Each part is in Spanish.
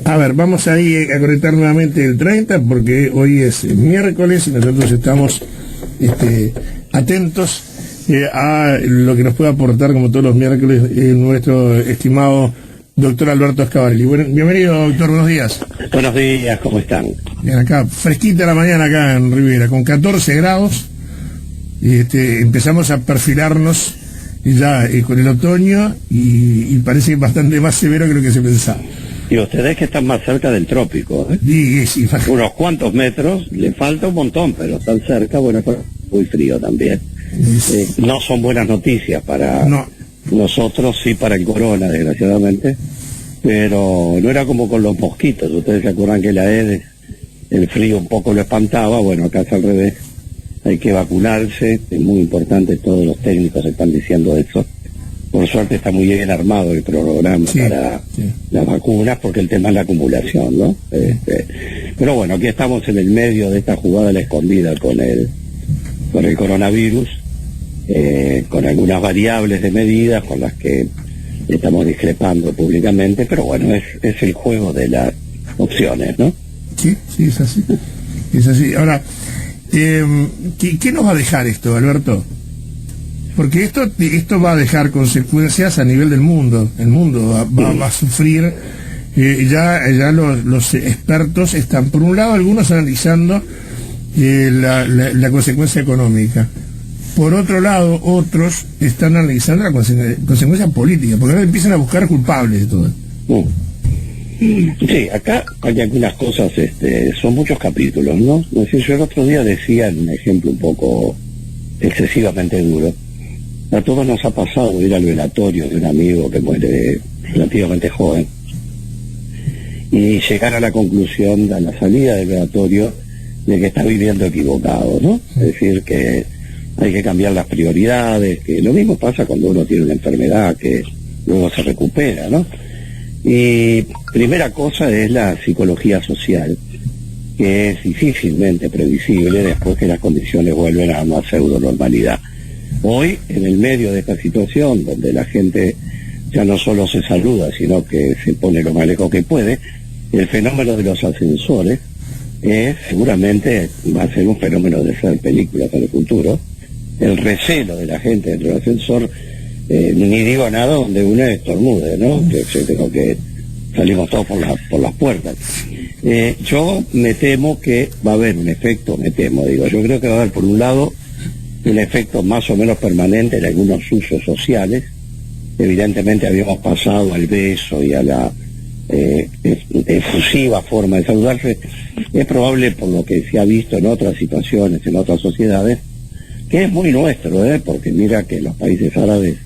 A ver, vamos ahí a conectar nuevamente el 30, porque hoy es miércoles y nosotros estamos atentos a lo que nos puede aportar, como todos los miércoles, nuestro estimado doctor Alberto Escavarelli. Bueno, bienvenido, doctor, buenos días. Buenos días, ¿cómo están? Bien, acá, fresquita la mañana acá en Rivera, con 14 grados, y empezamos a perfilarnos ya con el otoño, y parece bastante más severo que lo que se pensaba. Y ustedes que están más cerca del trópico, ¿eh? Sí. Unos cuantos metros, le falta un montón, pero están cerca, bueno, muy frío también. No son buenas noticias para nosotros, sí para el corona, desgraciadamente, pero no era como con los mosquitos. Ustedes se acuerdan que la Aedes, el frío un poco lo espantaba, bueno, acá es al revés, hay que vacunarse, es muy importante, todos los técnicos están diciendo eso. Por suerte está muy bien armado el programa para las vacunas, porque el tema es la acumulación, ¿no? Pero bueno, aquí estamos en el medio de esta jugada a la escondida con el coronavirus, con algunas variables de medidas con las que estamos discrepando públicamente, pero bueno, es el juego de las opciones, ¿no? Sí, es así. Es así. Ahora, ¿qué nos va a dejar esto, Alberto? Porque esto va a dejar consecuencias a nivel del mundo. El mundo va a sufrir. Ya los expertos están, por un lado, algunos analizando la consecuencia económica. Por otro lado, otros están analizando la consecuencia política, porque ahora empiezan a buscar culpables de todo. Sí, acá hay algunas cosas, son muchos capítulos, ¿no? Es decir, yo el otro día decía, en un ejemplo un poco excesivamente duro, a todos nos ha pasado ir al velatorio de un amigo que muere relativamente joven y llegar a la conclusión, a la salida del velatorio, de que está viviendo equivocado, ¿no? Es decir, que hay que cambiar las prioridades, que lo mismo pasa cuando uno tiene una enfermedad que luego se recupera, ¿no? Y primera cosa es la psicología social, que es difícilmente previsible después que las condiciones vuelven a una pseudo normalidad. Hoy, en el medio de esta situación, donde la gente ya no solo se saluda, sino que se pone lo más lejos que puede, el fenómeno de los ascensores seguramente va a ser un fenómeno de hacer películas para el futuro. El recelo de la gente dentro del ascensor, ni digo nada donde uno estornude, ¿no? Que salimos todos por las puertas. Yo me temo que va a haber un efecto, yo creo que va a haber, por un lado, un efecto más o menos permanente en algunos usos sociales. Evidentemente habíamos pasado al beso y a la efusiva forma de saludarse. Es probable, por lo que se ha visto en otras situaciones, en otras sociedades, que es muy nuestro, porque mira que en los países árabes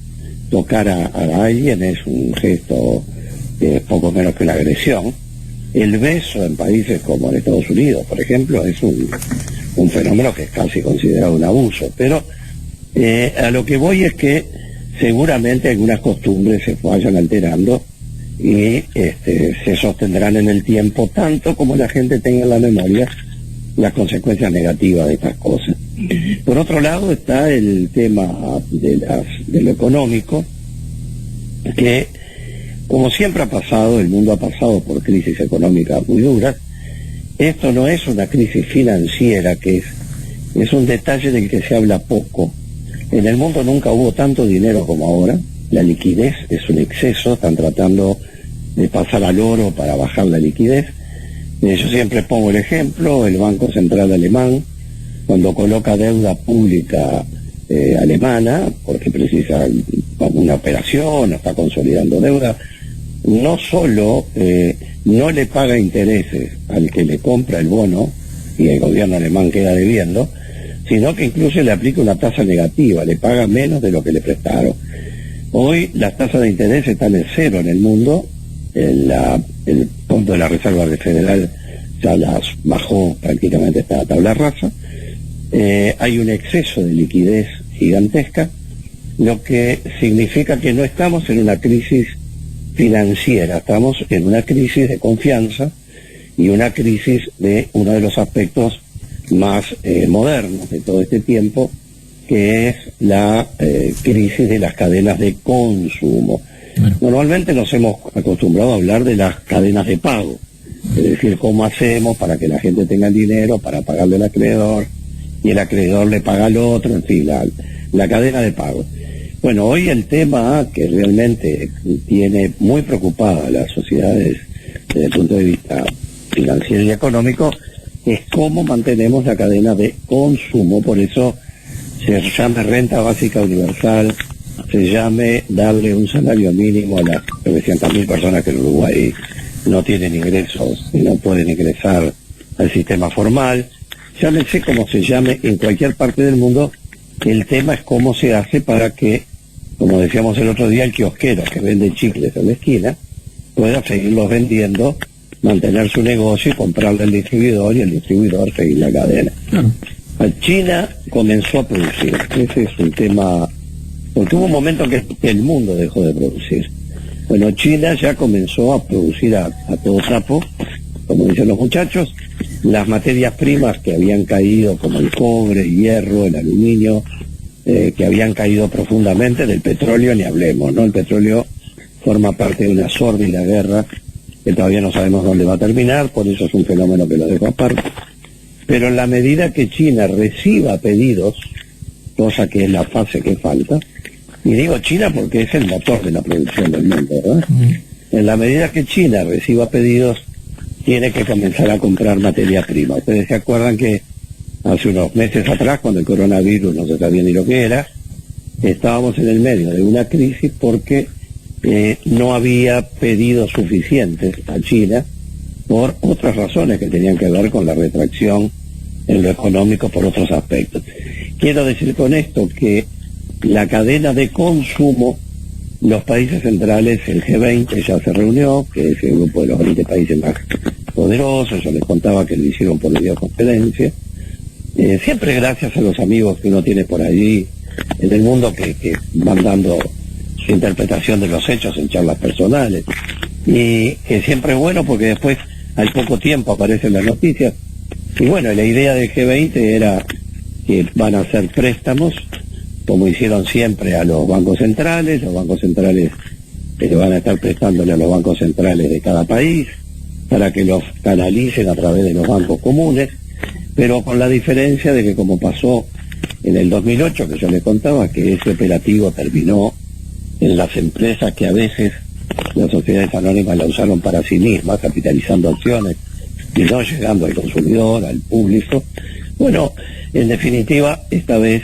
tocar a alguien es un gesto poco menos que una agresión. El beso en países como en Estados Unidos, por ejemplo, es un fenómeno que es casi considerado un abuso, pero a lo que voy es que seguramente algunas costumbres se vayan alterando y se sostendrán en el tiempo, tanto como la gente tenga en la memoria las consecuencias negativas de estas cosas. Por otro lado está el tema de lo económico, que como siempre ha pasado, el mundo ha pasado por crisis económicas muy duras. Esto no es una crisis financiera, que es un detalle del que se habla poco. En el mundo nunca hubo tanto dinero como ahora. La liquidez es un exceso, están tratando de pasar al oro para bajar la liquidez. Yo siempre pongo el ejemplo, el Banco Central alemán, cuando coloca deuda pública alemana, porque precisa una operación, está consolidando deuda, no solo no le paga intereses al que le compra el bono y el gobierno alemán queda debiendo, sino que incluso le aplica una tasa negativa, le paga menos de lo que le prestaron. Hoy las tasas de interés están en cero en el mundo, el Fondo de la Reserva Federal ya las bajó prácticamente hasta la tabla rasa. Hay un exceso de liquidez gigantesca, lo que significa que no estamos en una crisis financiera, estamos en una crisis de confianza y una crisis de uno de los aspectos más modernos de todo este tiempo, que es la crisis de las cadenas de consumo. Bueno. Normalmente nos hemos acostumbrado a hablar de las cadenas de pago, decir, ¿cómo hacemos para que la gente tenga dinero para pagarle al acreedor? Y el acreedor le paga al otro, en fin, la cadena de pago. Bueno, hoy el tema que realmente tiene muy preocupada a las sociedades desde el punto de vista financiero y económico es cómo mantenemos la cadena de consumo. Por eso se llama renta básica universal, se llame darle un salario mínimo a las 300.000 personas que en Uruguay no tienen ingresos y no pueden ingresar al sistema formal. Llámese como se llame en cualquier parte del mundo, el tema es cómo se hace para que, como decíamos el otro día, el kiosquero que vende chicles en la esquina pueda seguirlos vendiendo, mantener su negocio y comprarle al distribuidor y el distribuidor seguir la cadena. China comenzó a producir, ese es un tema, porque hubo un momento que el mundo dejó de producir. Bueno, China ya comenzó a producir a todo trapo, como dicen los muchachos. Las materias primas que habían caído, como el cobre, el hierro, el aluminio, que habían caído profundamente, del petróleo ni hablemos, ¿no? El petróleo forma parte de una sórdida guerra que todavía no sabemos dónde va a terminar, por eso es un fenómeno que lo dejo aparte. Pero en la medida que China reciba pedidos, cosa que es la fase que falta, y digo China porque es el motor de la producción del mundo, ¿verdad? En la medida que China reciba pedidos, tiene que comenzar a comprar materia prima. Ustedes se acuerdan que hace unos meses atrás, cuando el coronavirus no se sabía ni lo que era, estábamos en el medio de una crisis porque no había pedidos suficientes a China por otras razones que tenían que ver con la retracción en lo económico por otros aspectos. Quiero decir con esto que la cadena de consumo, los países centrales, el G20 ya se reunió, que es el grupo de los 20 países más poderosos, yo les contaba que lo hicieron por videoconferencia, siempre gracias a los amigos que uno tiene por allí en el mundo que van dando su interpretación de los hechos en charlas personales, y que siempre es bueno porque después al poco tiempo aparecen las noticias. Y bueno, la idea del G20 era que van a hacer préstamos, como hicieron siempre a los bancos centrales que van a estar prestándole a los bancos centrales de cada país, para que los canalicen a través de los bancos comunes, pero con la diferencia de que, como pasó en el 2008, que yo les contaba, que ese operativo terminó en las empresas que a veces las sociedades anónimas la usaron para sí mismas, capitalizando acciones y no llegando al consumidor, al público. Bueno, en definitiva, esta vez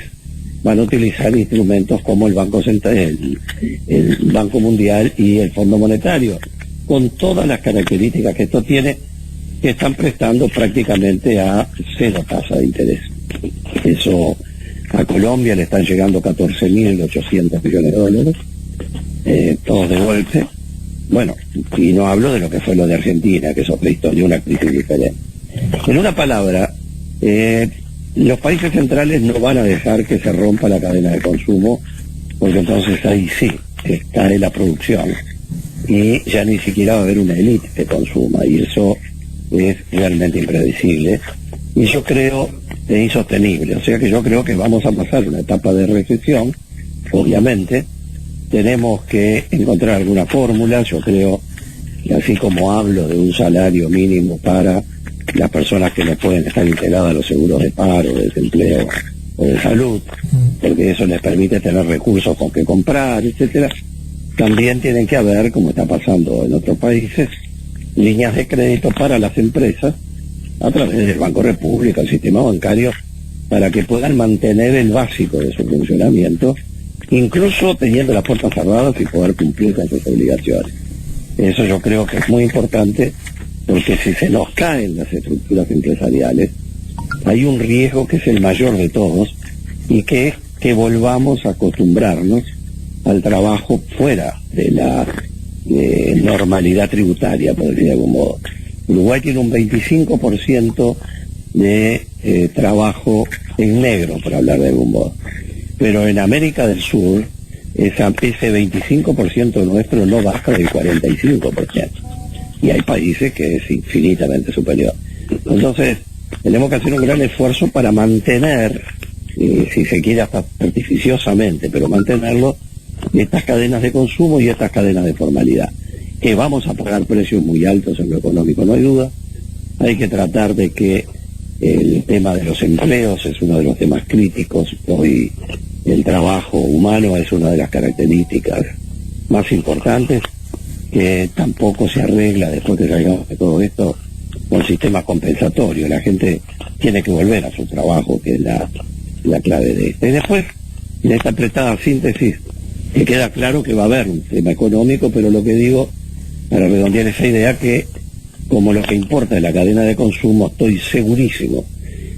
van a utilizar instrumentos como el Banco Central, el Banco Mundial y el Fondo Monetario, con todas las características que esto tiene, que están prestando prácticamente a cero tasa de interés. Eso a Colombia le están llegando 14.800 millones de dólares, todos de golpe. Bueno, y no hablo de lo que fue lo de Argentina, que es otra historia, una crisis diferente. En una palabra, los países centrales no van a dejar que se rompa la cadena de consumo, porque entonces ahí sí cae la producción y ya ni siquiera va a haber una élite que consuma, y eso es realmente impredecible y yo creo es insostenible. O sea que yo creo que vamos a pasar una etapa de recesión. Obviamente tenemos que encontrar alguna fórmula. Yo creo que así como hablo de un salario mínimo para las personas que no pueden estar integradas a los seguros de paro, de desempleo o de salud, porque eso les permite tener recursos con que comprar, etcétera, también tienen que haber, como está pasando en otros países, líneas de crédito para las empresas a través del Banco República, el sistema bancario, para que puedan mantener el básico de su funcionamiento, incluso teniendo las puertas cerradas y poder cumplir con sus obligaciones. Eso yo creo que es muy importante, porque si se nos caen las estructuras empresariales, hay un riesgo que es el mayor de todos, y que es que volvamos a acostumbrarnos al trabajo fuera de la normalidad tributaria, por decir de algún modo. Uruguay tiene un 25% de trabajo en negro, por hablar de algún modo. Pero en América del Sur, ese 25% nuestro no baja del 45%. Y hay países que es infinitamente superior. Entonces, tenemos que hacer un gran esfuerzo para mantener, si se quiere hasta artificiosamente, pero mantenerlo, estas cadenas de consumo y estas cadenas de formalidad, que vamos a pagar precios muy altos en lo económico, no hay duda, hay que tratar de que el tema de los empleos es uno de los temas críticos. Hoy el trabajo humano es una de las características más importantes, que tampoco se arregla después que salgamos de todo esto con sistemas compensatorios. La gente tiene que volver a su trabajo, que es la clave de esto. Y después, en esta apretada síntesis, que queda claro que va a haber un tema económico, pero lo que digo, para redondear esa idea, que como lo que importa es la cadena de consumo, estoy segurísimo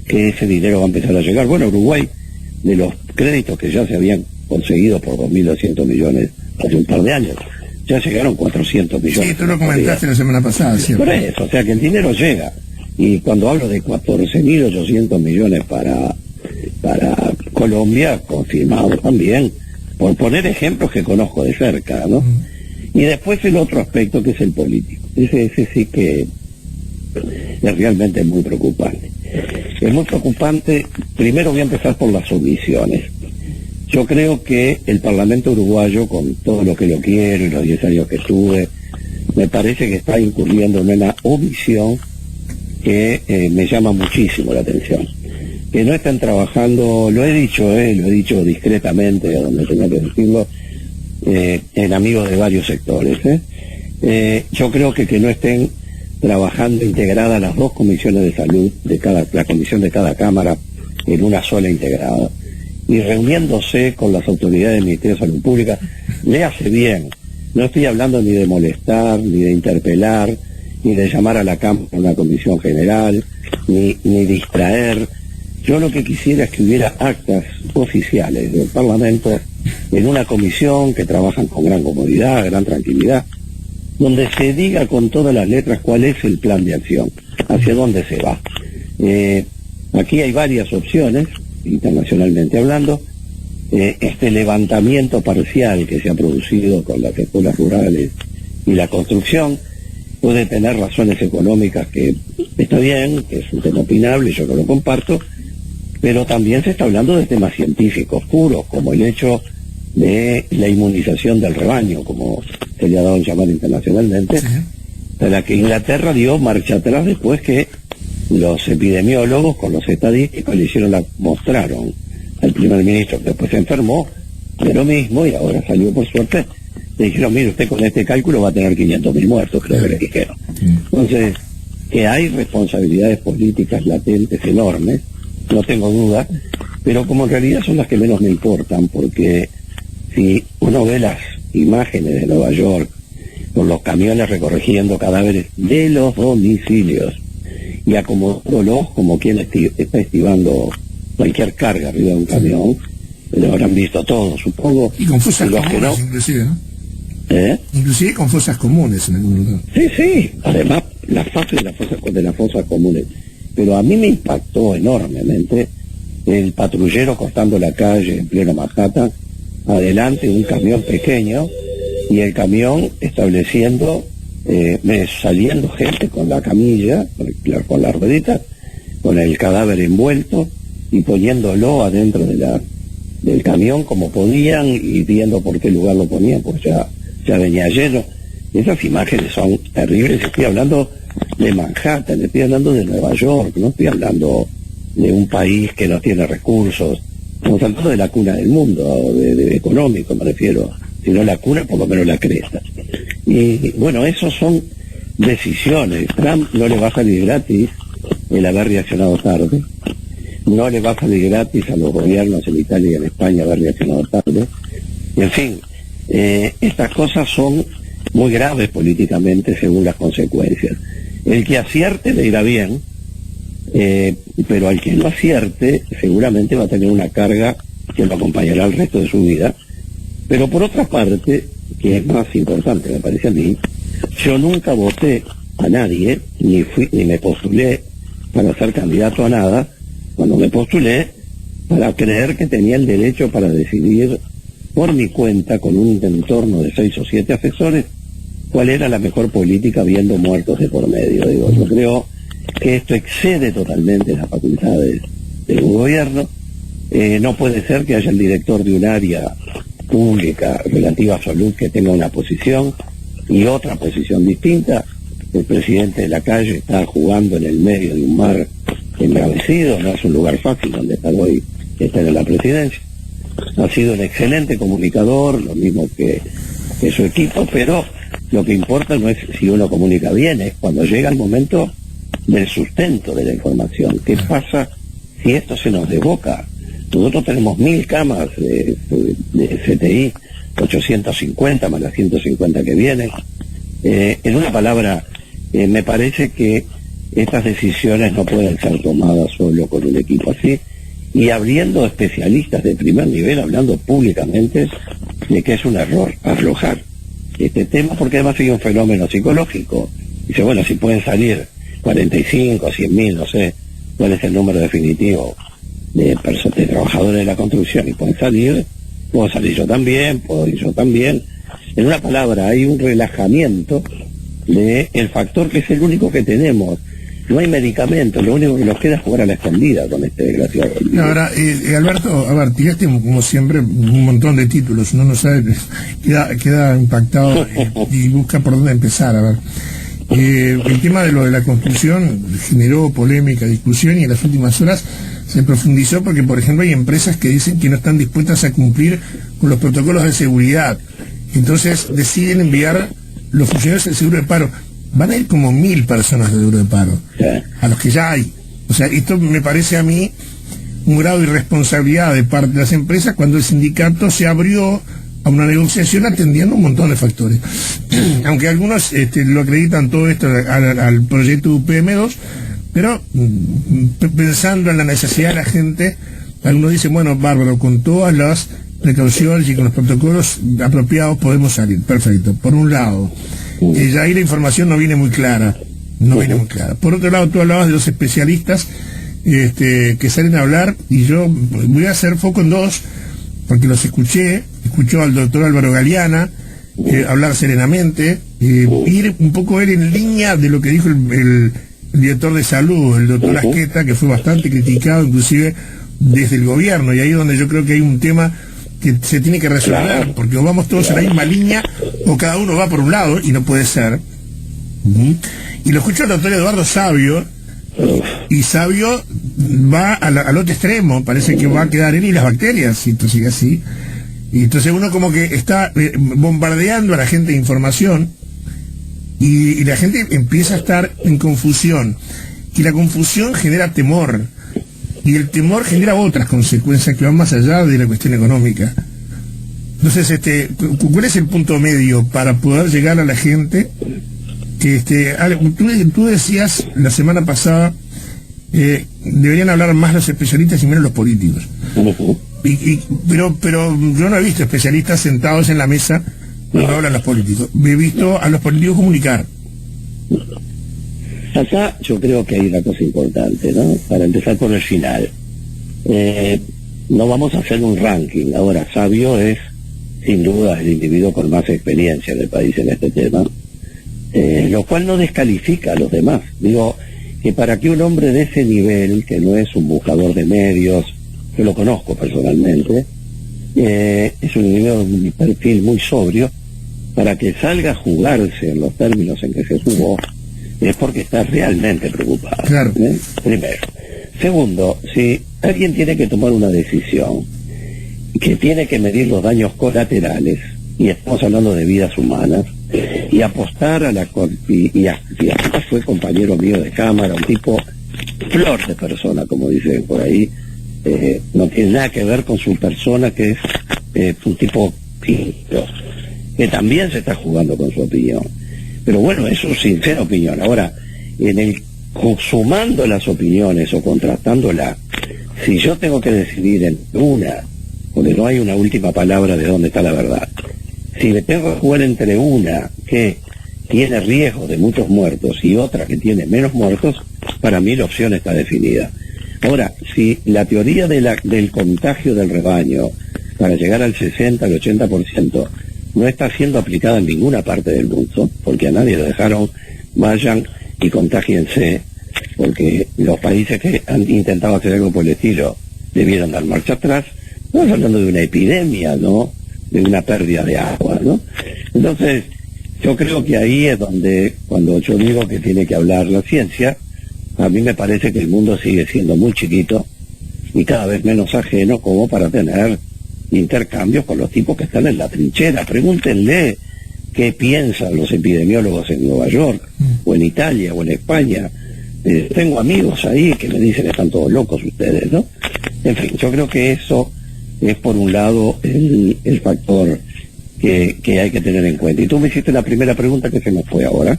que ese dinero va a empezar a llegar. Bueno, Uruguay, de los créditos que ya se habían conseguido por 2.200 millones hace un par de años, ya llegaron 400 millones. Sí, tú lo comentaste la semana pasada, ¿cierto? Por eso, o sea que el dinero llega. Y cuando hablo de 14.800 millones para Colombia, confirmado también, por poner ejemplos que conozco de cerca, ¿no? Y después el otro aspecto, que es el político. Ese sí que es realmente muy preocupante. Es muy preocupante. Primero voy a empezar por las omisiones. Yo creo que el Parlamento uruguayo, con todo lo que lo quiero y los 10 años que tuve, me parece que está incurriendo en una omisión que me llama muchísimo la atención. Que no están trabajando, lo he dicho discretamente, donde tenía que decirlo, en amigos de varios sectores. Yo creo que no estén trabajando integradas las dos comisiones de salud, la comisión de cada Cámara, en una sola integrada, y reuniéndose con las autoridades del Ministerio de Salud Pública. Le hace bien. No estoy hablando ni de molestar, ni de interpelar, ni de llamar a la Cámara a una comisión general, ni distraer. Yo lo que quisiera es que hubiera actas oficiales del Parlamento en una comisión que trabajan con gran comodidad, gran tranquilidad, donde se diga con todas las letras cuál es el plan de acción, hacia dónde se va. Aquí hay varias opciones, internacionalmente hablando. Este levantamiento parcial que se ha producido con las escuelas rurales y la construcción puede tener razones económicas, que está bien, que es un tema opinable, yo no lo comparto, pero también se está hablando de temas científicos puros, como el hecho de la inmunización del rebaño, como se le ha dado a llamar internacionalmente, de la que Inglaterra dio marcha atrás después que los epidemiólogos con los estadísticos mostraron al primer ministro, que después se enfermó de lo mismo y ahora salió por suerte. Le dijeron, mire, usted con este cálculo va a tener 500.000 muertos, creo que le dijeron. Entonces, que hay responsabilidades políticas latentes enormes, no tengo duda, pero como en realidad son las que menos me importan, porque si uno ve las imágenes de Nueva York, con los camiones recorriendo cadáveres de los domicilios y acomodándolos como quien está estivando cualquier carga arriba de un camión, lo habrán visto todos, supongo. Y con fosas los comunes, que no, inclusive, ¿no? Inclusive con fosas comunes en algún lugar. Sí, además las fases de las fosas comunes. Pero a mí me impactó enormemente el patrullero cortando la calle en pleno Manhattan, adelante un camión pequeño, y el camión estableciendo, saliendo gente con la camilla, con la ruedita, con el cadáver envuelto, y poniéndolo adentro del camión como podían, y viendo por qué lugar lo ponían, pues ya venía lleno. Esas imágenes son terribles. Estoy hablando de Manhattan, estoy hablando de Nueva York, no estoy hablando de un país que no tiene recursos, estamos hablando de la cuna del mundo, de económico me refiero, sino la cuna, por lo menos la cresta. Y bueno, esos son decisiones. Trump no le va a salir gratis el haber reaccionado tarde, no le va a salir gratis a los gobiernos en Italia y en España haber reaccionado tarde. Y en fin, estas cosas son muy graves políticamente según las consecuencias. El que acierte le irá bien, pero al que no acierte seguramente va a tener una carga que lo acompañará el resto de su vida. Pero por otra parte, que es más importante me parece a mí, yo nunca voté a nadie, ni me postulé para ser candidato a nada, cuando me postulé para creer que tenía el derecho para decidir por mi cuenta, con un entorno de 6 o 7 asesores, cuál era la mejor política viendo muertos de por medio. Digo, yo creo que esto excede totalmente las facultades del gobierno. No puede ser que haya el director de un área pública relativa a salud que tenga una posición y otra posición distinta. el presidente de la calle está jugando en el medio de un mar embravecido, no es un lugar fácil donde estar hoy, estar en la presidencia. Ha sido un excelente comunicador, lo mismo que su equipo, pero lo que importa no es si uno comunica bien, es cuando llega el momento del sustento de la información. ¿Qué pasa si esto se nos desboca? Nosotros tenemos 1000 camas de CTI, 850 más las 150 que vienen. En una palabra, me parece que estas decisiones no pueden ser tomadas solo con un equipo así, y abriendo especialistas de primer nivel, hablando públicamente de que es un error aflojar este tema, porque además hay un fenómeno psicológico. Dice, bueno, si pueden salir 45, 100.000, no sé cuál es el número definitivo de trabajadores de la construcción, y pueden salir, puedo salir yo también, puedo ir yo también. En una palabra, hay un relajamiento del factor que es el único que tenemos. No hay medicamentos, lo único que nos queda es jugar a la escondida con este desgraciado. Ahora, Alberto, a ver, tiraste como siempre un montón de títulos, uno no sabe, queda impactado y busca por dónde empezar. A ver, el tema de lo de la construcción generó polémica, discusión, y en las últimas horas se profundizó porque, por ejemplo, hay empresas que dicen que no están dispuestas a cumplir con los protocolos de seguridad. Entonces deciden enviar los funcionarios del seguro de paro. Van a ir como 1000 personas de seguro de paro, a los que ya hay. O sea, esto me parece a mí un grado de irresponsabilidad de parte de las empresas cuando el sindicato se abrió a una negociación atendiendo un montón de factores. Aunque algunos lo acreditan todo esto al proyecto UPM2, pero pensando en la necesidad de la gente, algunos dicen, bueno, bárbaro, con todas las precauciones y con los protocolos apropiados podemos salir. Perfecto, por un lado. Ya ahí la información no viene muy clara. Por otro lado, tú hablabas de los especialistas que salen a hablar, y yo voy a hacer foco en dos, porque los escuchó al doctor Álvaro Galeana hablar serenamente, ir un poco en línea de lo que dijo el director de salud, el doctor Asqueta, que fue bastante criticado inclusive desde el gobierno, y ahí es donde yo creo que hay un tema que se tiene que resolver, porque o vamos todos en la misma línea o cada uno va por un lado, y no puede ser. Y lo escuchó el doctor Eduardo Savio, y Savio va al otro extremo, parece que va a quedar él y las bacterias si esto sigue así. Y entonces uno como que está bombardeando a la gente de información, y la gente empieza a estar en confusión, y la confusión genera temor, y el temor genera otras consecuencias que van más allá de la cuestión económica. Entonces, ¿cuál es el punto medio para poder llegar a la gente? Que tú decías la semana pasada, deberían hablar más los especialistas y menos los políticos. Pero yo no he visto especialistas sentados en la mesa cuando hablan los políticos. He visto a los políticos comunicar. Acá yo creo que hay una cosa importante, ¿no? Para empezar por el final. No vamos a hacer un ranking. Ahora, Savio es, sin duda, el individuo con más experiencia en el país en este tema, lo cual no descalifica a los demás. Digo, que para que un hombre de ese nivel, que no es un buscador de medios, yo lo conozco personalmente, es un individuo de un perfil muy sobrio, para que salga a jugarse en los términos en que se jugó, es porque está realmente preocupado. Claro. Primero. Segundo, si alguien tiene que tomar una decisión que tiene que medir los daños colaterales, y estamos hablando de vidas humanas, y apostar a la... Y además fue compañero mío de cámara, un tipo flor de persona, como dicen por ahí, no tiene nada que ver con su persona, que es un tipo que también se está jugando con su opinión. Pero bueno, es su sincera opinión. Ahora, sumando las opiniones o contrastándolas, si yo tengo que decidir en una, porque no hay una última palabra de dónde está la verdad, si me tengo que jugar entre una que tiene riesgo de muchos muertos y otra que tiene menos muertos, para mí la opción está definida. Ahora, si la teoría del contagio del rebaño para llegar al 60, al 80%, no está siendo aplicada en ninguna parte del mundo, porque a nadie lo dejaron, vayan y contágiense, porque los países que han intentado hacer algo por el estilo debieron dar marcha atrás. Estamos hablando de una epidemia, ¿no? De una pérdida de agua, ¿no? Entonces, Yo creo que ahí es donde, cuando yo digo que tiene que hablar la ciencia, a mí me parece que el mundo sigue siendo muy chiquito y cada vez menos ajeno como para tener intercambios con los tipos que están en la trinchera. Pregúntenle qué piensan los epidemiólogos en Nueva York, o en Italia, o en España. Tengo amigos ahí que me dicen que están todos locos ustedes, ¿no? En fin, yo creo que eso es por un lado el factor que hay que tener en cuenta. Y tú me hiciste la primera pregunta que se me fue ahora.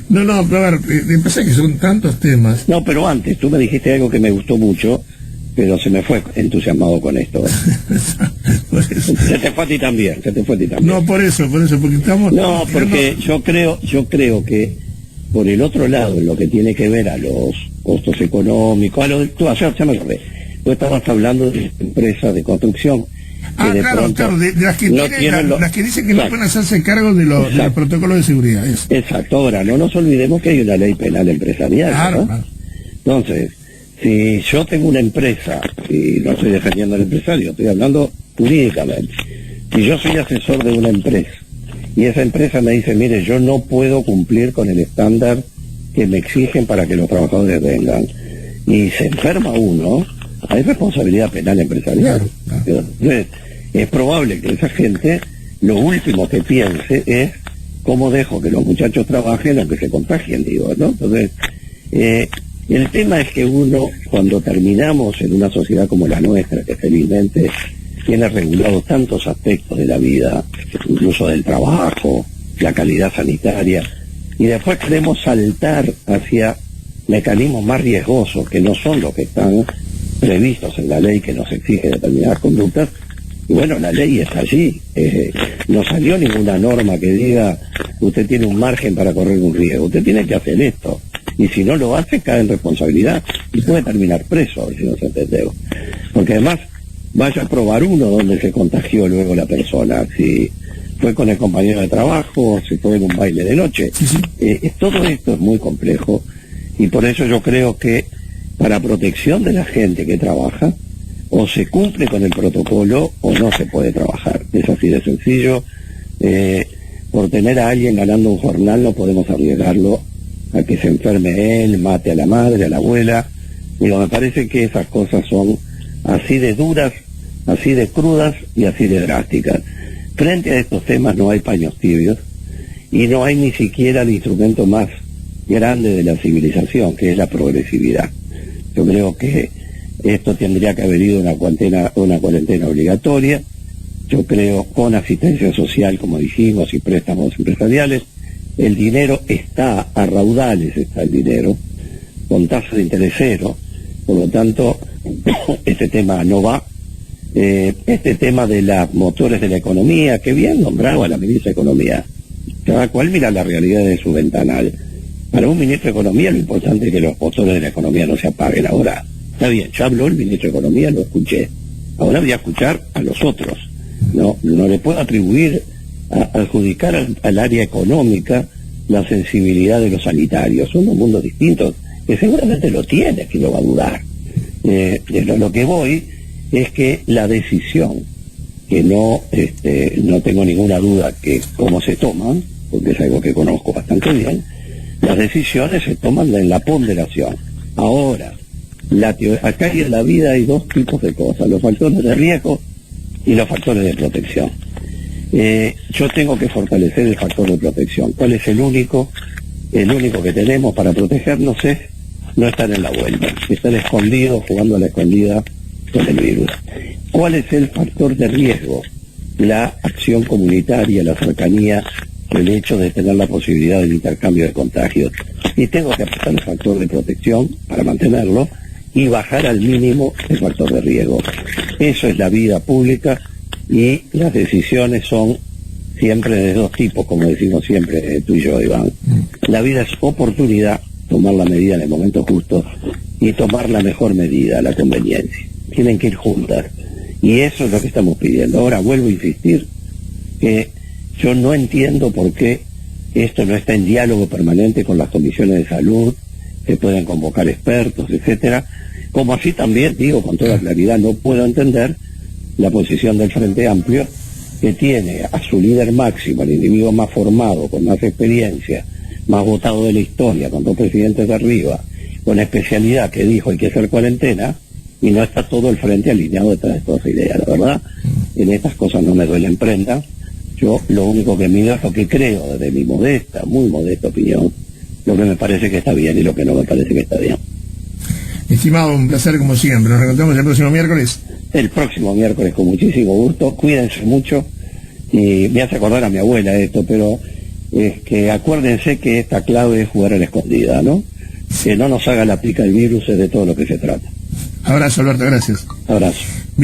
No, a ver, me pasa que son tantos temas. No, pero antes, tú me dijiste algo que me gustó mucho, pero se me fue entusiasmado con esto. Se te fue a ti también, No, por eso, porque estamos... No, porque yo creo que por el otro lado, en lo que tiene que ver a los costos económicos, tú estabas hablando de empresas de construcción. Claro, de las que, las que dicen que no pueden hacerse cargo de los protocolos de seguridad. Eso. Exacto, ahora no nos olvidemos que hay una ley penal empresarial. Claro, ¿no? Entonces, si yo tengo una empresa, y no estoy defendiendo al empresario, estoy hablando jurídicamente, si yo soy asesor de una empresa, y esa empresa me dice, mire, yo no puedo cumplir con el estándar que me exigen para que los trabajadores vengan, y se enferma uno, hay responsabilidad penal empresarial. Claro. Entonces, es probable que esa gente lo último que piense es cómo dejo que los muchachos trabajen aunque se contagien, digo, ¿no? Entonces, el tema es que uno, cuando terminamos en una sociedad como la nuestra, que felizmente tiene regulados tantos aspectos de la vida, incluso del trabajo, la calidad sanitaria, y después queremos saltar hacia mecanismos más riesgosos que no son los que están previstos en la ley que nos exige determinadas conductas, y bueno, la ley está allí, no salió ninguna norma que diga usted tiene un margen para correr un riesgo, usted tiene que hacer esto, y si no lo hace cae en responsabilidad y puede terminar preso, a ver si nos entendemos, porque además vaya a probar uno donde se contagió luego la persona, si fue con el compañero de trabajo, si fue en un baile de noche. Todo esto es muy complejo y por eso yo creo que para protección de la gente que trabaja, o se cumple con el protocolo o no se puede trabajar. Es así de sencillo. Por tener a alguien ganando un jornal no podemos arriesgarlo a que se enferme él, mate a la madre, a la abuela. Digo, me parece que esas cosas son así de duras, así de crudas y así de drásticas. Frente a estos temas no hay paños tibios y no hay ni siquiera el instrumento más grande de la civilización, que es la progresividad. Yo creo que esto tendría que haber ido una cuarentena obligatoria, yo creo con asistencia social, como dijimos, y préstamos empresariales. El dinero está a raudales, está el dinero, con tasa de interés cero, por lo tanto, este tema no va. Este tema de los motores de la economía, que bien nombraba la ministra de Economía, cada cual mira la realidad de su ventanal. Para un ministro de Economía lo importante es que los motores de la economía no se apaguen. Ahora, está bien, ya habló el ministro de Economía, lo escuché. Ahora voy a escuchar a los otros. No le puedo atribuir, adjudicar al área económica la sensibilidad de los sanitarios. Son dos mundos distintos, que seguramente lo tiene, que lo va a dudar. Lo que voy es que la decisión, que no tengo ninguna duda que cómo se toman, porque es algo que conozco bastante bien, las decisiones se toman en la ponderación. Ahora, acá en la vida hay dos tipos de cosas, los factores de riesgo y los factores de protección. Yo tengo que fortalecer el factor de protección. ¿Cuál es el único? El único que tenemos para protegernos es no estar en la vuelta, estar escondidos, jugando a la escondida con el virus. ¿Cuál es el factor de riesgo? La acción comunitaria, la cercanía, el hecho de tener la posibilidad del intercambio de contagios. Y tengo que apostar el factor de protección para mantenerlo y bajar al mínimo el factor de riesgo. Eso es la vida pública y las decisiones son siempre de dos tipos, como decimos siempre tú y yo, Iván. La vida es oportunidad, tomar la medida en el momento justo y tomar la mejor medida, la conveniencia. Tienen que ir juntas y eso es lo que estamos pidiendo. Ahora vuelvo a insistir que yo no entiendo por qué esto no está en diálogo permanente con las comisiones de salud, que puedan convocar expertos, etcétera. Como así también, digo con toda claridad, no puedo entender la posición del Frente Amplio que tiene a su líder máximo, el individuo más formado, con más experiencia, más votado de la historia, con 2 presidentes de arriba, con especialidad que dijo hay que hacer cuarentena, y no está todo el frente alineado detrás de toda esa idea. La verdad, en estas cosas no me duelen prenda. Yo lo único que mido es lo que creo, desde mi modesta, muy modesta opinión, lo que me parece que está bien y lo que no me parece que está bien. Estimado, un placer como siempre. Nos reencontramos el próximo miércoles. El próximo miércoles con muchísimo gusto. Cuídense mucho. Y me hace acordar a mi abuela esto, pero es que acuérdense que esta clave es jugar a la escondida, ¿no? Que no nos haga la pica el virus, es de todo lo que se trata. Abrazo, Alberto, gracias. Abrazo.